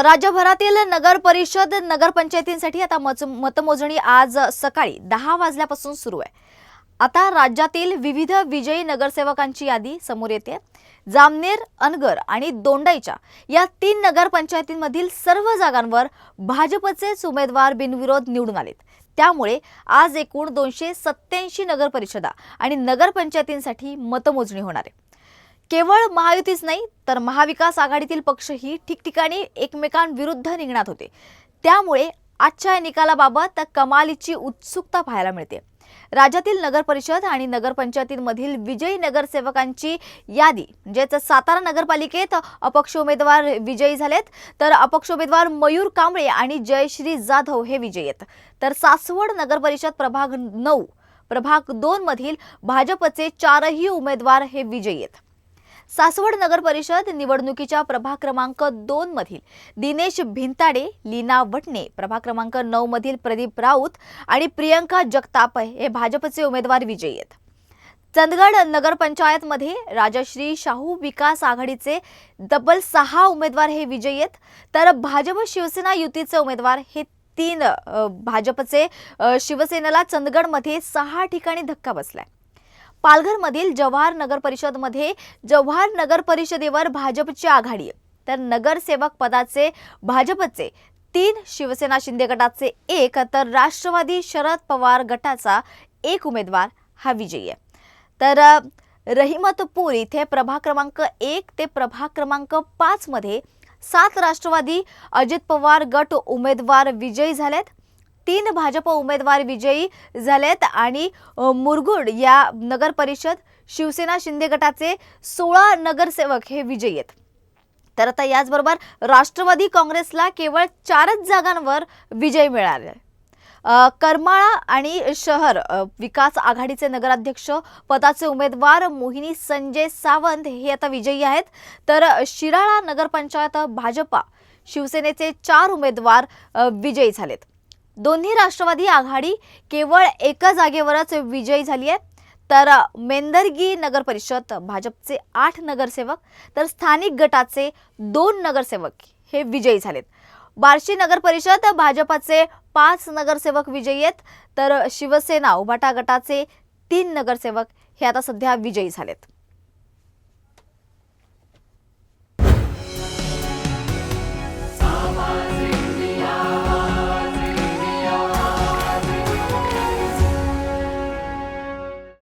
तर राज्यभरातील नगर परिषद नगरपंचायतींसाठी आता मतमोजणी आज सकाळी 10 वाजल्यापासून सुरू आहे। आता राज्यातील विविध विजयी नगरसेवकांची यादी समोर येते। जामनेर, अनगर आणि दोंडाईच्या या 3 नगरपंचायतींमधील सर्व जागांवर भाजपचे उमेदवार बिनविरोध निवडून आलेत। त्यामुळे आज एकूण 287 नगरपरिषदा आणि नगरपंचायतींसाठी मतमोजणी होणार आहे। केवळ महायुतीच नाही तर महाविकास आघाडीतील पक्षही ठिकठिकाणी एकमेकांविरुद्ध रिंगणात होते। त्यामुळे आजच्या निकालाबाबत कमालीची उत्सुकता पाहायला मिळते। राज्यातील नगरपरिषद आणि नगरपंचायतींमधील विजयी नगरसेवकांची यादी म्हणजेच सातारा नगरपालिकेत अपक्ष उमेदवार विजयी झालेत, तर अपक्ष उमेदवार मयूर कांबळे आणि जयश्री जाधव हे विजयी आहेत। तर सासवड नगरपरिषद प्रभाग 9, प्रभाग 2 मधील भाजपचे 4ही उमेदवार हे विजयी आहेत। सासवड नगर परिषद निवडणुकीच्या प्रभाग क्रमांक 2 मधील दिनेश भिंताडे, लीना वटणे, प्रभाग क्रमांक 9 मधील प्रदीप राऊत आणि प्रियंका जगताप हे भाजपचे उमेदवार विजयी आहेत। चंदगड नगरपंचायत मध्ये राजश्री शाहू विकास आघाडीचे तब्बल 6 उमेदवार हे विजयी आहेत, तर भाजप शिवसेना युतीचे उमेदवार हे 3 भाजपचे शिवसेनेला चंदगड मध्ये 6 ठिकाणी धक्का बसलाय। पालघर मधील जव्हार नगर परिषद मध्ये जव्हार नगर परिषदेवर भाजपची आघाडी आहे, तर नगरसेवक पदाचे भाजपचे 3, शिवसेना शिंदे गटाचे 1 तर राष्ट्रवादी शरद पवार गटाचा 1 उमेदवार हा विजयी आहे। तर रहिमतपूर इथे प्रभाग क्रमांक 1 ते प्रभाग क्रमांक 5 मध्ये 7 राष्ट्रवादी अजित पवार गट उमेदवार विजयी झालेत, 3 भाजप उमेदवार विजयी झालेत आणि मुरगुड या नगर परिषद शिवसेना शिंदे गटाचे 16 नगरसेवक हे विजयी आहेत। तर आता याचबरोबर राष्ट्रवादी काँग्रेसला केवळ 4च जागांवर विजय मिळाले। करमाळा आणि शहर विकास आघाडीचे नगराध्यक्ष पदाचे उमेदवार मोहिनी संजय सावंत हे आता विजयी आहेत, तर शिराळा नगरपंचायत भाजपा शिवसेनेचे 4 उमेदवार विजयी झालेत। दोन्ही राष्ट्रवादी आघाडी केवळ एका जागेवरच विजयी झाली आहे, तर मेंदरगी नगर परिषद भाजपचे 8 नगरसेवक तर स्थानिक गटाचे 2 नगरसेवक हे विजयी झालेत। बार्शी नगर परिषद भाजपचे 5 नगरसेवक विजयी आहेत, तर शिवसेना उभाटा गटाचे 3 नगरसेवक हे आता सध्या विजयी झालेत।